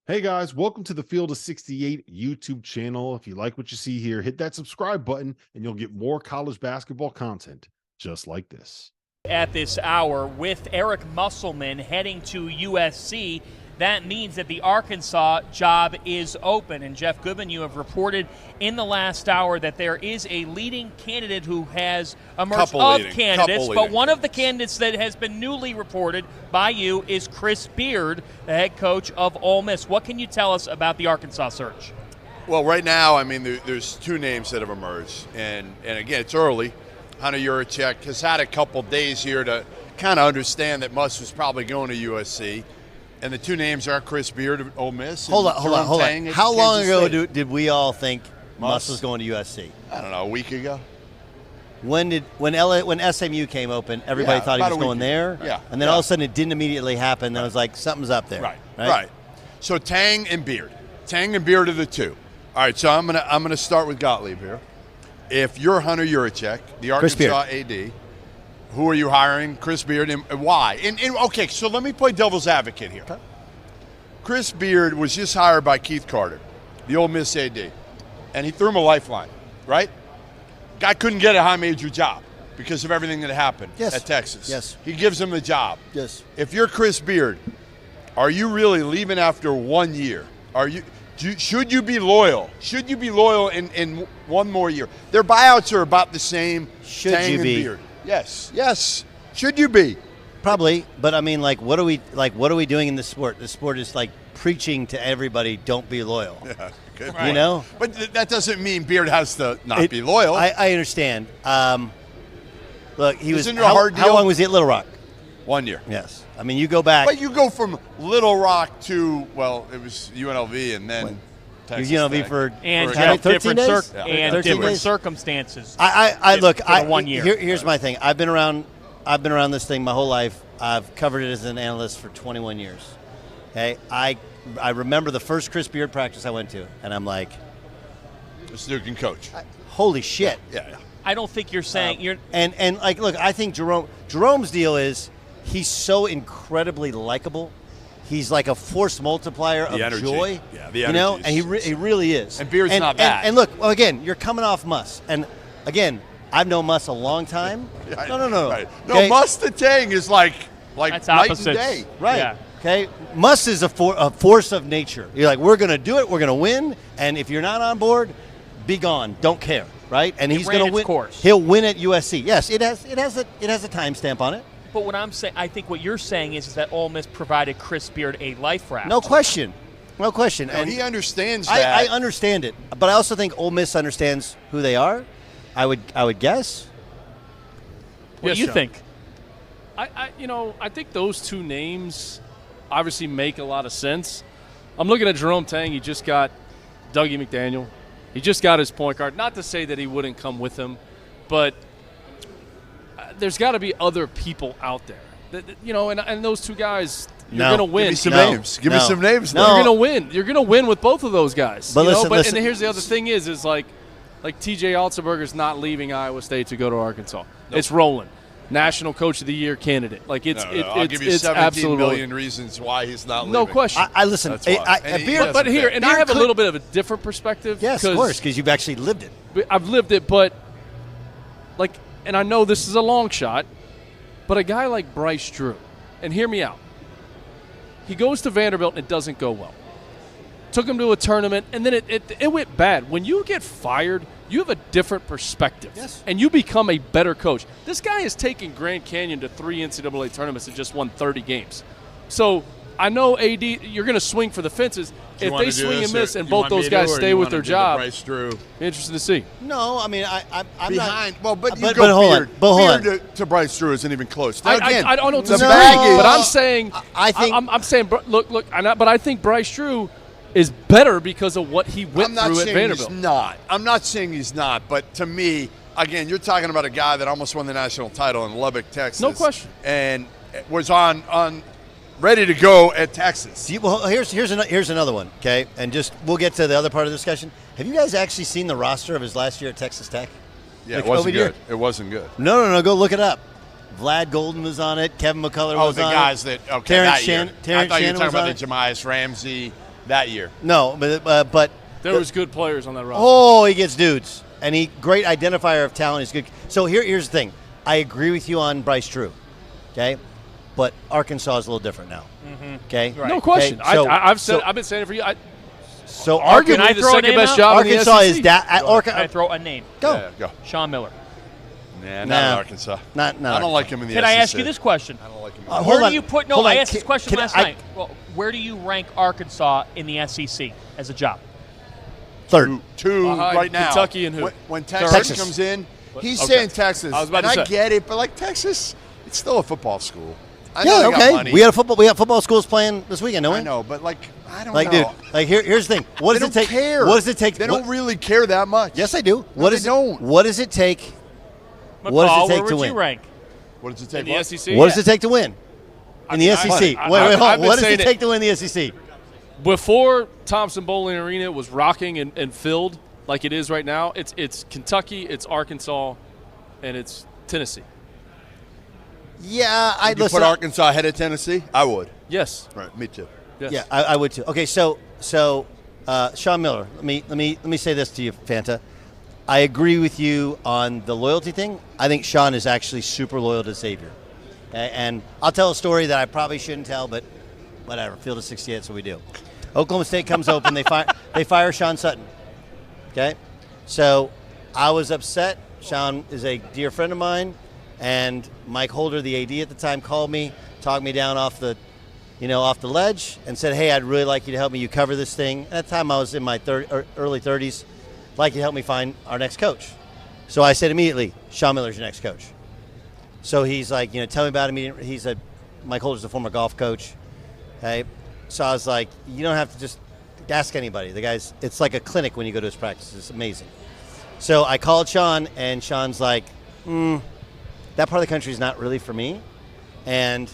Hey guys, welcome to the Field of 68 YouTube channel. If you like what you see here, hit that subscribe button and you'll get more college basketball content just like this. At this hour with Eric Musselman heading to USC. That means that the Arkansas job is open. And Jeff Goodman, you have reported in the last hour that there is a leading candidate who has emerged candidates, but one of the candidates that has been newly reported by you is Chris Beard, the head coach of Ole Miss. What can you tell us about the Arkansas search? Well, right now, I mean, there's two names that have emerged. And again, it's early. Hunter Yurachek has had a couple days here to kind of understand that Muss was probably going to USC. And the two names are Chris Beard of Ole Miss. Hold on. How long ago did we all think Muss was going to USC? I don't know, a week ago. When SMU came open, everybody thought he was going there. Yeah. And then all of a sudden it didn't immediately happen. Then I was like, something's up there. Right. So Tang and Beard. Tang and Beard are the two. All right, so I'm gonna start with Gottlieb here. If you're Hunter Yurachek, the Arkansas AD, who are you hiring? Chris Beard, and why? And okay, so let me play devil's advocate here. Okay. Chris Beard was just hired by Keith Carter, the Ole Miss AD, and he threw him a lifeline, right? Guy couldn't get a high major job because of everything that happened at Texas. Yes. He gives him the job. Yes. If you're Chris Beard, are you really leaving after 1 year? Should you be loyal? Should you be loyal in one more year? Their buyouts are about the same. Should Tang you and be? Beard. Yes. Should you be? Probably, but I mean, what are we doing in this sport? This sport is like preaching to everybody, don't be loyal. Yeah, good. You know? But that doesn't mean Beard has to not be loyal. I understand. Look, he was. How long was he at Little Rock? 1 year. Yes. I mean, you go back. But you go from Little Rock to, well, it was UNLV and then Texas UNLV Tech. for different circumstances. Look, 1 year. Here's my thing. I've been around this thing my whole life. I've covered it as an analyst for 21 years. Okay, I remember the first Chris Beard practice I went to, and I'm like, this dude can coach. Holy shit! Yeah. I don't think you're saying you're. And like, look, I think Jerome's deal is he's so incredibly likable. He's like a force multiplier of joy. Yeah, the energy. You know, and he really is. And Beard's not bad. And look, well, again, you're coming off Muss, and again, I've known Muss a long time. No. Right. Okay? No, Muss to Tang is like that's night opposites. and day. Right. Yeah. Okay. Muss is a force of nature. You're like, we're going to do it. We're going to win. And if you're not on board, be gone. Don't care. Right. And he's going to win. Course. He'll win at USC. Yes, it has a timestamp on it. But what I'm saying, I think what you're saying is that Ole Miss provided Chris Beard a life raft. No question. No, and he understands that. I understand it, but I also think Ole Miss understands who they are. I would guess. What do you think? I think those two names obviously make a lot of sense. I'm looking at Jerome Tang. He just got Dougie McDaniel. He just got his point guard. Not to say that he wouldn't come with him, but there's got to be other people out there. And those two guys, you're going to win. Give me some names. Give me some names. No. You're going to win. You're going to win with both of those guys. But listen. And here's the other thing is like T.J. Otzelberger's not leaving Iowa State to go to Arkansas. Nope. It's rolling. National Coach of the Year candidate. Like I'll give you 17 million reasons why he's not leaving. No question. I listen. But here, and I have a little bit of a different perspective. Yes, of course, because you've actually lived it. I've lived it, but and I know this is a long shot, but a guy like Bryce Drew, and hear me out. He goes to Vanderbilt and it doesn't go well. Took him to a tournament, and then it went bad. When you get fired, you have a different perspective. Yes. And you become a better coach. This guy has taken Grand Canyon to 3 NCAA tournaments and just won 30 games. So I know AD, you're going to swing for the fences. If they swing and miss and both those guys stay with their job, Bryce Drew. Interesting to see. No, I mean, I'm behind. not. Well, but you but go hold on. Beard to Bryce Drew isn't even close. Now, I don't know the the baggage. but I'm saying I'm saying look, but I think Bryce Drew is better because of what he went through at Vanderbilt. I'm not saying he's not, but to me, again, you're talking about a guy that almost won the national title in Lubbock, Texas. No question. And was on ready to go at Texas. Well, here's another one, okay? And we'll get to the other part of the discussion. Have you guys actually seen the roster of his last year at Texas Tech? Yeah, it wasn't good. It wasn't good. No, go look it up. Vlad Golden was on it. Kevin McCullough was on it. Oh, the guys that – okay, Terrence that year. Terrence I thought you were Shannon talking about was the Jemias Ramsey, that year. No, but There was good players on that roster. oh, he gets dudes, and he great identifier of talent. He's good. So here's the thing. I agree with you on Bryce Drew, okay, but Arkansas is a little different now. Okay, Right. No question. Okay, so- I've been saying it for you. So Arguably I the throw a second name best out? job Arkansas in is the SEC. that. Can I throw a name? Go. Yeah, go. Sean Miller. Nah, not Nah. in Arkansas. Not I don't like him in the Can SEC. I ask you this question? I don't like him. Uh, Where hold do on. you put? No, Hold I on. asked this question Can last I- night. Well, where do you rank Arkansas in the SEC as a job? Third. two Behind right now. Kentucky and who? When Texas, Texas. comes in, he's Okay. saying Texas. I was about and to I say. get it, but like Texas, it's still a football school. I know Yeah, they got okay. money. We got football schools playing this weekend, don't we? I know, but like I don't Like, know. dude, like here's the thing. What They does it don't take? care. What does it take? They what- don't really care that much. Yes, I do. No, What they does don't. What does it take? McCall, What does it where take to would you win? rank? What does it In take? the What? SEC. What does it take to win in the mean, SEC? I- Wait, I've hold on. been What does it saying take to win the SEC? Before Thompson Bowling Arena was rocking and filled like it is right now, it's Kentucky, it's Arkansas, and it's Tennessee. Yeah, I Would you listen. put Arkansas ahead of Tennessee? I would. Yes. Right, me too. Yes. Yeah, I would too. Okay, so Sean Miller. Let me say this to you, Fanta. I agree with you on the loyalty thing. I think Sean is actually super loyal to Xavier, and I'll tell a story that I probably shouldn't tell, but whatever. Field of 68, so we do. Oklahoma State comes open. They fire Sean Sutton. Okay, so I was upset. Sean is a dear friend of mine, and Mike Holder, the AD at the time, called me, talked me down off the ledge, and said, "Hey, I'd really like you to help me. You cover this thing." At that time, I was in my early 30s. I'd like you to help me find our next coach. So I said immediately, "Sean Miller's your next coach." So he's like, tell me about him. Mike Holder's a former golf coach. Okay, so I was like, you don't have to just ask anybody. The guy's, it's like a clinic when you go to his practice. It's amazing. So I called Sean, and Sean's like, that part of the country is not really for me. And,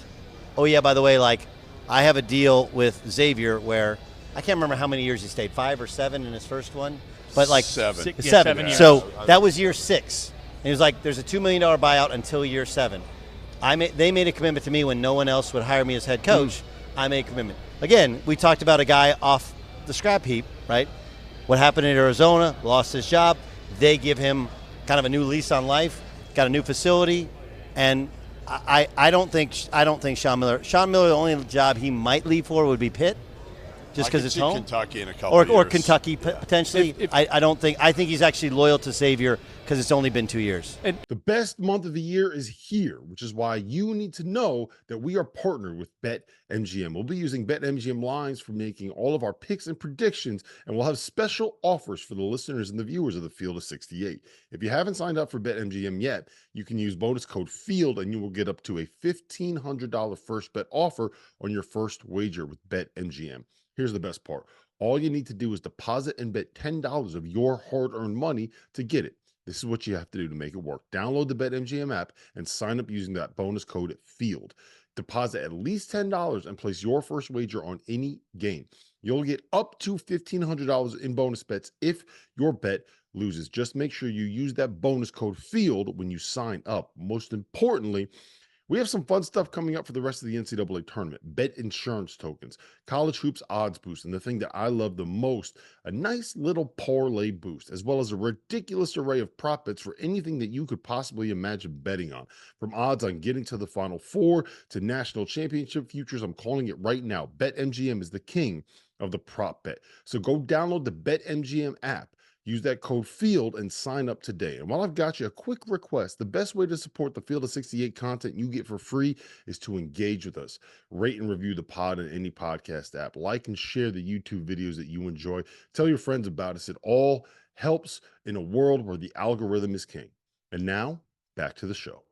oh yeah, by the way, like, I have a deal with Xavier where I can't remember how many years he stayed, 5 or 7 in his first one, but like 7. Yeah, 7. 7 years. So that was year 6. And he was like, there's a $2 million buyout until year 7. They made a commitment to me when no one else would hire me as head coach. I made a commitment. Again, we talked about a guy off the scrap heap, right? What happened in Arizona, lost his job. They give him kind of a new lease on life, got a new facility, and I don't think Sean Miller, the only job he might leave for would be Pitt, just because it's home. Kentucky in a couple Or years. Kentucky potentially. I think he's actually loyal to Xavier because it's only been 2 years. The best month of the year is here, which is why you need to know that we are partnered with BetMGM. We'll be using BetMGM lines for making all of our picks and predictions, and we'll have special offers for the listeners and the viewers of the Field of 68. If you haven't signed up for BetMGM yet, you can use bonus code FIELD, and you will get up to a $1,500 first bet offer on your first wager with BetMGM. Here's the best part. All you need to do is deposit and bet $10 of your hard-earned money to get it. This is what you have to do to make it work. Download the BetMGM app and sign up using that bonus code FIELD. Deposit at least $10 and place your first wager on any game. You'll get up to $1,500 in bonus bets if your bet loses. Just make sure you use that bonus code FIELD when you sign up. Most importantly, we have some fun stuff coming up for the rest of the NCAA tournament. Bet insurance tokens, college hoops odds boost, and the thing that I love the most, a nice little parlay boost, as well as a ridiculous array of prop bets for anything that you could possibly imagine betting on. From odds on getting to the Final Four to national championship futures, I'm calling it right now. BetMGM is the king of the prop bet. So go download the BetMGM app. Use that code FIELD and sign up today. And while I've got you, a quick request. The best way to support the Field of 68 content you get for free is to engage with us. Rate and review the pod in any podcast app. Like and share the YouTube videos that you enjoy. Tell your friends about us. It all helps in a world where the algorithm is king. And now, back to the show.